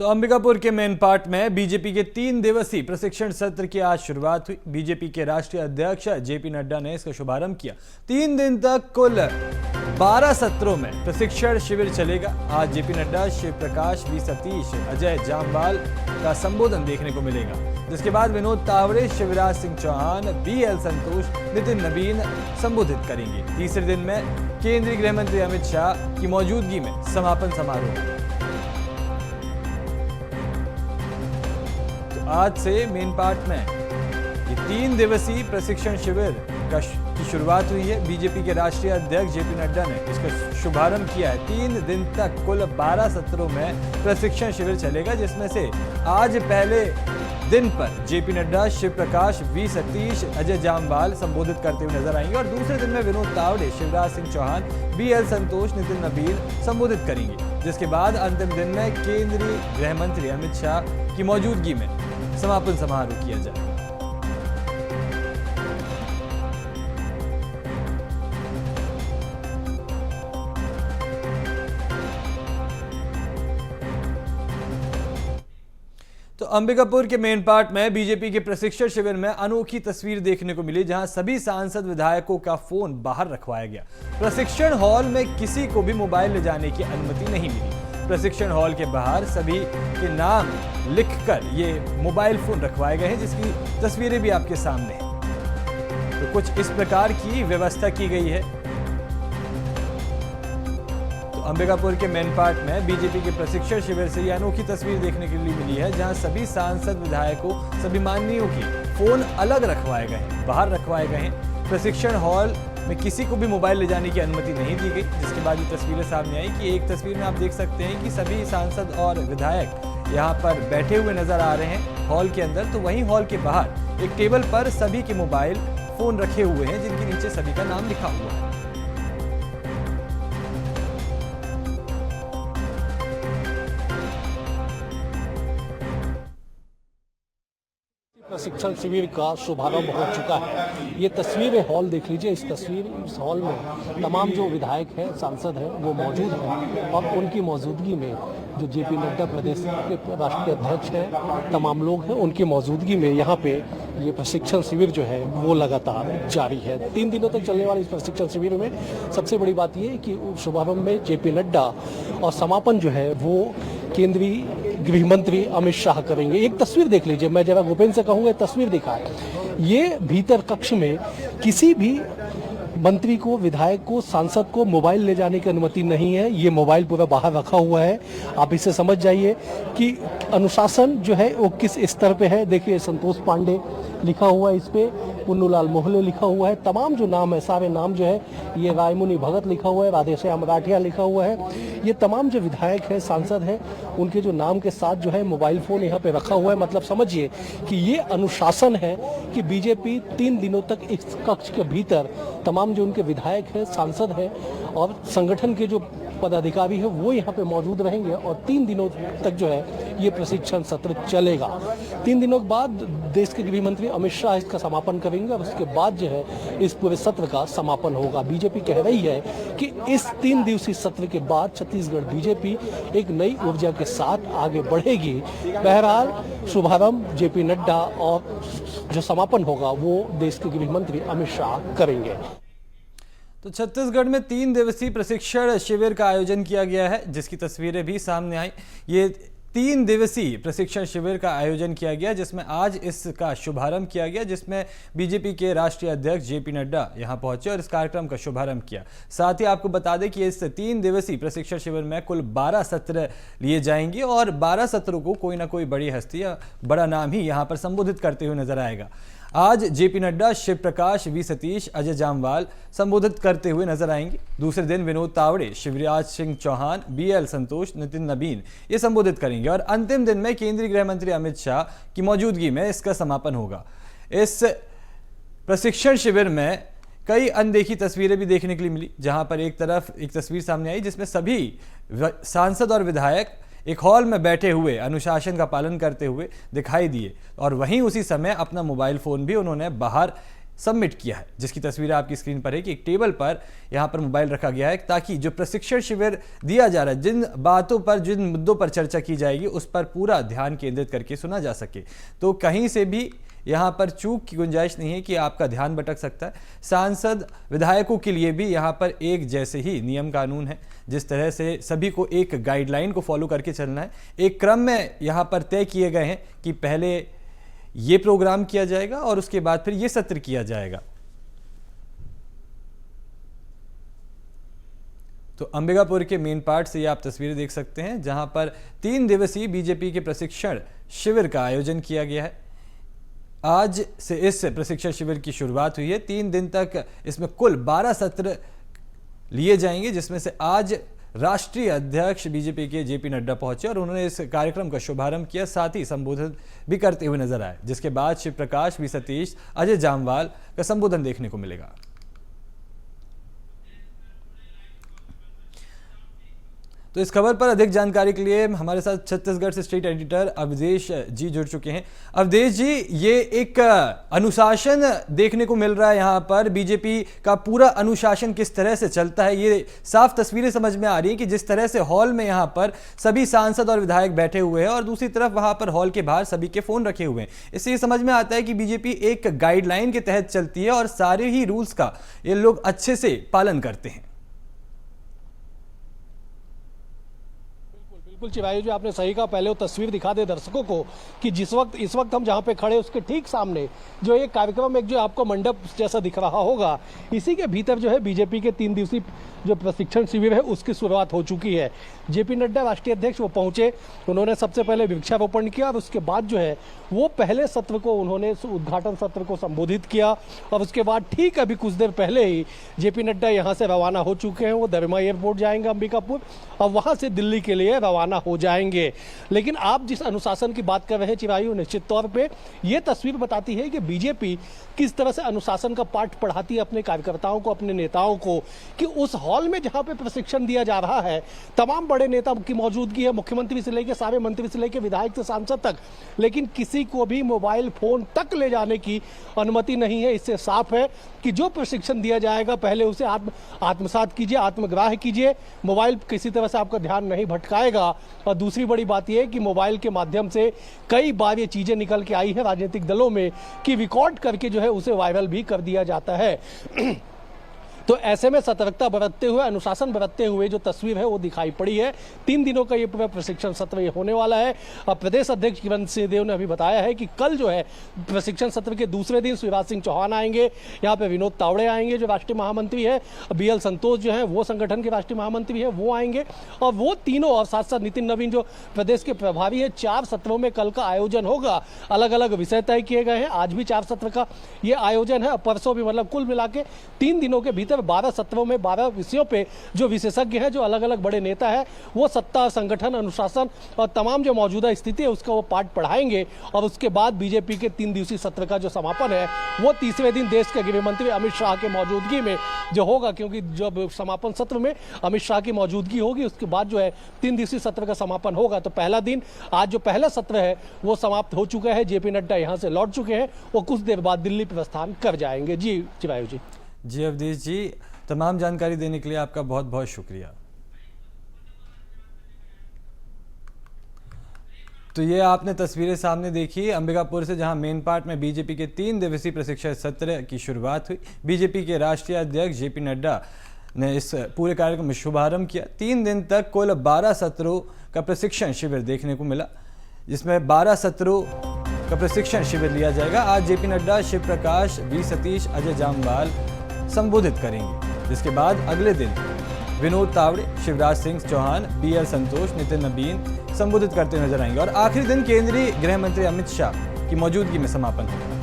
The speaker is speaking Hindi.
तो अंबिकापुर के मेन पार्ट में बीजेपी के 3 दिवसीय प्रशिक्षण सत्र की आज शुरुआत हुई। बीजेपी के राष्ट्रीय अध्यक्ष जेपी नड्डा ने इसका शुभारंभ किया। 3 दिन तक कुल 12 सत्रों में प्रशिक्षण शिविर चलेगा। आज जेपी नड्डा, शिव प्रकाश, वी सतीश, अजय जामवाल का संबोधन देखने को मिलेगा, जिसके बाद विनोद तावड़े, शिवराज सिंह चौहान, BL संतोष, नितिन नवीन संबोधित करेंगे। तीसरे दिन में केंद्रीय गृह मंत्री अमित शाह की मौजूदगी में समापन समारोह। आज से मेन पार्ट में ये 3 दिवसीय प्रशिक्षण शिविर की शुरुआत हुई है। बीजेपी के राष्ट्रीय अध्यक्ष जेपी नड्डा ने इसका शुभारंभ किया है। 3 दिन तक कुल 12 सत्रों में प्रशिक्षण शिविर चलेगा, जिसमें से आज पहले दिन पर जेपी नड्डा, शिव प्रकाश, वी सतीश, अजय जामवाल संबोधित करते हुए नजर आएंगे और दूसरे दिन में विनोद तावड़े, शिवराज सिंह चौहान, BL संतोष, नितिन नवीन संबोधित करेंगे, जिसके बाद अंतिम दिन में केंद्रीय गृह मंत्री अमित शाह की मौजूदगी में समापन समारोह किया जाएगा। तो अंबिकापुर के मेन पार्ट में बीजेपी के प्रशिक्षण शिविर में अनोखी तस्वीर देखने को मिली, जहां सभी सांसद विधायकों का फोन बाहर रखवाया गया। प्रशिक्षण हॉल में किसी को भी मोबाइल ले जाने की अनुमति नहीं मिली। प्रशिक्षण हॉल के बाहर सभी के नाम लिखकर ये मोबाइल फोन रखवाए गए हैं, जिसकी तस्वीरें भी आपके सामने हैं। तो कुछ इस प्रकार की व्यवस्था की गई है। तो अंबिकापुर के मेन पार्ट में बीजेपी के प्रशिक्षण शिविर से ये अनोखी तस्वीर देखने के लिए मिली है, जहां सभी सांसद विधायकों, सभी माननीयों की फोन अलग रखवाए गए हैं, बाहर रखवाए गए हैं। प्रशिक्षण हॉल में किसी को भी मोबाइल ले जाने की अनुमति नहीं दी गई, जिसके बाद ये तस्वीरें सामने आई कि एक तस्वीर में आप देख सकते हैं कि सभी सांसद और विधायक यहाँ पर बैठे हुए नजर आ रहे हैं हॉल के अंदर। तो वहीं हॉल के बाहर एक टेबल पर सभी के मोबाइल फोन रखे हुए हैं, जिनके नीचे सभी का नाम लिखा हुआ है। प्रशिक्षण शिविर का शुभारंभ हो चुका है। ये तस्वीरें हॉल देख लीजिए। इस हॉल में तमाम जो विधायक हैं, सांसद हैं, वो मौजूद हैं और उनकी मौजूदगी में जो जेपी नड्डा प्रदेश के राष्ट्रीय अध्यक्ष हैं, तमाम लोग हैं, उनकी मौजूदगी में यहाँ पे ये प्रशिक्षण शिविर जो है वो लगातार जारी है। 3 दिनों तक चलने वाले इस प्रशिक्षण शिविर में सबसे बड़ी बात ये है कि शुभारंभ में जेपी नड्डा और समापन जो है वो केंद्रीय गृह मंत्री अमित शाह करेंगे। एक तस्वीर देख लीजिए, मैं जरा गोपेन से कहूँगा तस्वीर दिखाएं। ये भीतर कक्ष में किसी भी मंत्री को, विधायक को, सांसद को मोबाइल ले जाने की अनुमति नहीं है। ये मोबाइल पूरा बाहर रखा हुआ है। आप इसे समझ जाइए कि अनुशासन जो है वो किस स्तर पे है। देखिए, संतोष पांडे लिखा हुआ है, इस पे पुन्नूलाल मोहले लिखा हुआ है। तमाम जो नाम है, सारे नाम जो है, ये रायमुनि भगत लिखा हुआ है, राधेश्याम राठिया लिखा हुआ है। ये तमाम जो विधायक हैं, सांसद हैं, उनके जो नाम के साथ जो है मोबाइल फोन यहाँ पे रखा हुआ है। मतलब समझिए कि ये अनुशासन है कि बीजेपी 3 दिनों तक इस कक्ष के भीतर तमाम जो उनके विधायक हैं, सांसद हैं और संगठन के जो पदाधिकारी है वो यहाँ पे मौजूद रहेंगे और 3 दिनों तक जो है ये प्रशिक्षण सत्र चलेगा। 3 दिनों के बाद देश के गृह मंत्री अमित शाह इसका समापन करेंगे और उसके बाद जो है इस पूरे सत्र का समापन होगा। बीजेपी कह रही है कि इस 3 दिवसीय सत्र के बाद छत्तीसगढ़ बीजेपी एक नई ऊर्जा के साथ आगे बढ़ेगी। बहरहाल शुभारंभ जेपी नड्डा और जो समापन होगा वो देश के गृह मंत्री अमित शाह करेंगे। तो छत्तीसगढ़ में 3 दिवसीय प्रशिक्षण शिविर का आयोजन किया गया है, जिसकी तस्वीरें भी सामने आई। ये 3 दिवसीय प्रशिक्षण शिविर का आयोजन किया गया, जिसमें आज इसका शुभारंभ किया गया, जिसमें बीजेपी के राष्ट्रीय अध्यक्ष जेपी नड्डा यहां पहुंचे और इस कार्यक्रम का शुभारंभ किया। साथ ही आपको बता दें कि इस 3 दिवसीय प्रशिक्षण शिविर में कुल 12 सत्र लिए जाएंगे और 12 सत्रों को कोई ना कोई बड़ी हस्ती या बड़ा नाम ही यहां पर संबोधित करते हुए नजर आएगा। आज जेपी नड्डा, शिव प्रकाश, वी सतीश, अजय जामवाल संबोधित करते हुए नजर आएंगे। दूसरे दिन विनोद तावड़े, शिवराज सिंह चौहान, BL संतोष, नितिन नवीन ये संबोधित करेंगे और अंतिम दिन में केंद्रीय गृह मंत्री अमित शाह की मौजूदगी में इसका समापन होगा। इस प्रशिक्षण शिविर में कई अनदेखी तस्वीरें भी देखने के लिए मिली, जहां पर एक तरफ एक तस्वीर सामने आई जिसमें सभी सांसद और विधायक एक हॉल में बैठे हुए अनुशासन का पालन करते हुए दिखाई दिए और वहीं उसी समय अपना मोबाइल फोन भी उन्होंने बाहर सबमिट किया है, जिसकी तस्वीर आपकी स्क्रीन पर है कि एक टेबल पर यहाँ पर मोबाइल रखा गया है ताकि जो प्रशिक्षण शिविर दिया जा रहा है, जिन बातों पर, जिन मुद्दों पर चर्चा की जाएगी, उस पर पूरा ध्यान केंद्रित करके सुना जा सके। तो कहीं से भी यहाँ पर चूक की गुंजाइश नहीं है कि आपका ध्यान भटक सकता है। सांसद विधायकों के लिए भी यहाँ पर एक जैसे ही नियम कानून है, जिस तरह से सभी को एक गाइडलाइन को फॉलो करके चलना है। एक क्रम में यहाँ पर तय किए गए हैं कि पहले ये प्रोग्राम किया जाएगा और उसके बाद फिर ये सत्र किया जाएगा। तो अंबिकापुर के मेन पार्ट से ये आप तस्वीरें देख सकते हैं, जहां पर 3 दिवसीय बीजेपी के प्रशिक्षण शिविर का आयोजन किया गया है। आज से इस प्रशिक्षण शिविर की शुरुआत हुई है। 3 दिन तक इसमें कुल 12 सत्र लिए जाएंगे, जिसमें से आज राष्ट्रीय अध्यक्ष बीजेपी के जेपी नड्डा पहुंचे और उन्होंने इस कार्यक्रम का शुभारंभ किया, साथ ही संबोधित भी करते हुए नजर आए, जिसके बाद शिव प्रकाश, वी सतीश, अजय जामवाल का संबोधन देखने को मिलेगा। तो इस खबर पर अधिक जानकारी के लिए हमारे साथ छत्तीसगढ़ से स्टेट एडिटर अवधेश जी जुड़ चुके हैं। अवधेश जी, ये एक अनुशासन देखने को मिल रहा है, यहाँ पर बीजेपी का पूरा अनुशासन किस तरह से चलता है, ये साफ तस्वीरें समझ में आ रही हैं कि जिस तरह से हॉल में यहाँ पर सभी सांसद और विधायक बैठे हुए हैं और दूसरी तरफ वहाँ पर हॉल के बाहर सभी के फोन रखे हुए हैं। इससे ये समझ में आता है कि बीजेपी एक गाइडलाइन के तहत चलती है और सारे ही रूल्स का ये लोग अच्छे से पालन करते हैं। बिल्कुल चिरायु जी, आपने सही कहा। पहले वो तस्वीर दिखा दे दर्शकों को कि इस वक्त हम जहाँ पे खड़े उसके ठीक सामने जो एक कार्यक्रम, एक जो आपको मंडप जैसा दिख रहा होगा, इसी के भीतर जो है बीजेपी के 3 दिवसीय जो प्रशिक्षण शिविर है उसकी शुरुआत हो चुकी है। जेपी नड्डा राष्ट्रीय अध्यक्ष वो पहुंचे, उन्होंने सबसे पहले वृक्षारोपण किया और उसके बाद जो है वो पहले सत्र को उन्होंने उद्घाटन सत्र को संबोधित किया और उसके बाद ठीक अभी कुछ देर पहले ही जेपी नड्डा यहाँ से रवाना हो चुके हैं। वो दरमा एयरपोर्ट जाएंगे अंबिकापुर और वहाँ से दिल्ली के लिए रवाना हो जाएंगे। लेकिन आप जिस अनुशासन की बात कर रहे हैं चिरायु, निश्चित तौर पे ये तस्वीर बताती है कि बीजेपी किस तरह से अनुशासन का पाठ पढ़ाती है अपने कार्यकर्ताओं को, अपने नेताओं को, कि उस हॉल में जहां पे प्रशिक्षण दिया जा रहा है तमाम बड़े नेता की मौजूदगी है, मुख्यमंत्री से लेकर सारे मंत्री से लेकर विधायक से सांसद तक, लेकिन किसी को भी मोबाइल फोन तक ले जाने की अनुमति नहीं है। इससे साफ है कि जो प्रशिक्षण दिया जाएगा पहले उसे आत्मसात कीजिए, आत्मग्राह कीजिए, मोबाइल किसी तरह से आपका ध्यान नहीं भटकाएगा। और दूसरी बड़ी बात यह है कि मोबाइल के माध्यम से कई बार ये चीजें निकल के आई है राजनीतिक दलों में कि रिकॉर्ड करके जो है उसे वायरल भी कर दिया जाता है। तो ऐसे में सतर्कता बरतते हुए, अनुशासन बरतते हुए जो तस्वीर है वो दिखाई पड़ी है। 3 दिनों का ये पूरा प्रशिक्षण सत्र ये होने वाला है। अब प्रदेश अध्यक्ष किरण सिंहदेव ने अभी बताया है कि कल जो है प्रशिक्षण सत्र के दूसरे दिन शिवराज सिंह चौहान आएंगे, यहाँ पे विनोद तावड़े आएंगे जो राष्ट्रीय महामंत्री है, BL संतोष जो है वो संगठन के राष्ट्रीय महामंत्री है वो आएंगे और वो तीनों और साथ साथ नितिन नवीन जो प्रदेश के प्रभारी है। 4 सत्रों में कल का आयोजन होगा, अलग अलग विषय तय किए गए हैं। आज भी 4 सत्र का ये आयोजन है, परसों भी, मतलब कुल मिला के 3 दिनों के भीतर 12 सत्रों में 12 विषयों पे जो विशेषज्ञ हैं, जो अलग अलग बड़े नेता हैं, वो सत्ता, संगठन, अनुशासन और तमाम जो मौजूदा स्थिति है उसका वो पाठ पढ़ाएंगे। और उसके बाद बीजेपी के 3 दिवसीय सत्र का जो समापन है वो तीसरे दिन देश के गृह मंत्री अमित शाह के मौजूदगी में जो होगा, क्योंकि जब समापन सत्र में अमित शाह की मौजूदगी होगी उसके बाद जो है 3 दिवसीय सत्र का समापन होगा। तो पहला दिन, आज जो पहला सत्र है वो समाप्त हो चुका है। जेपी नड्डा यहाँ से लौट चुके हैं, वो कुछ देर बाद दिल्ली प्रस्थान कर जाएंगे। जी चिरायु जी। जी अवधेश जी, तमाम जानकारी देने के लिए आपका बहुत बहुत शुक्रिया। तो ये आपने तस्वीरें सामने देखी अंबिकापुर से, जहां मेन पार्ट में बीजेपी के 3 दिवसीय प्रशिक्षण सत्र की शुरुआत हुई। बीजेपी के राष्ट्रीय अध्यक्ष जेपी नड्डा ने इस पूरे कार्यक्रम में शुभारंभ किया। 3 दिन तक कुल 12 सत्रों का प्रशिक्षण शिविर देखने को मिला, जिसमें 12 सत्रों का प्रशिक्षण शिविर लिया जाएगा। आज जेपी नड्डा, शिव प्रकाश, वी सतीश, अजय जामवाल संबोधित करेंगे, जिसके बाद अगले दिन विनोद तावड़े, शिवराज सिंह चौहान, BL संतोष, नितिन नवीन संबोधित करते नजर आएंगे और आखिरी दिन केंद्रीय गृह मंत्री अमित शाह की मौजूदगी में समापन होगा।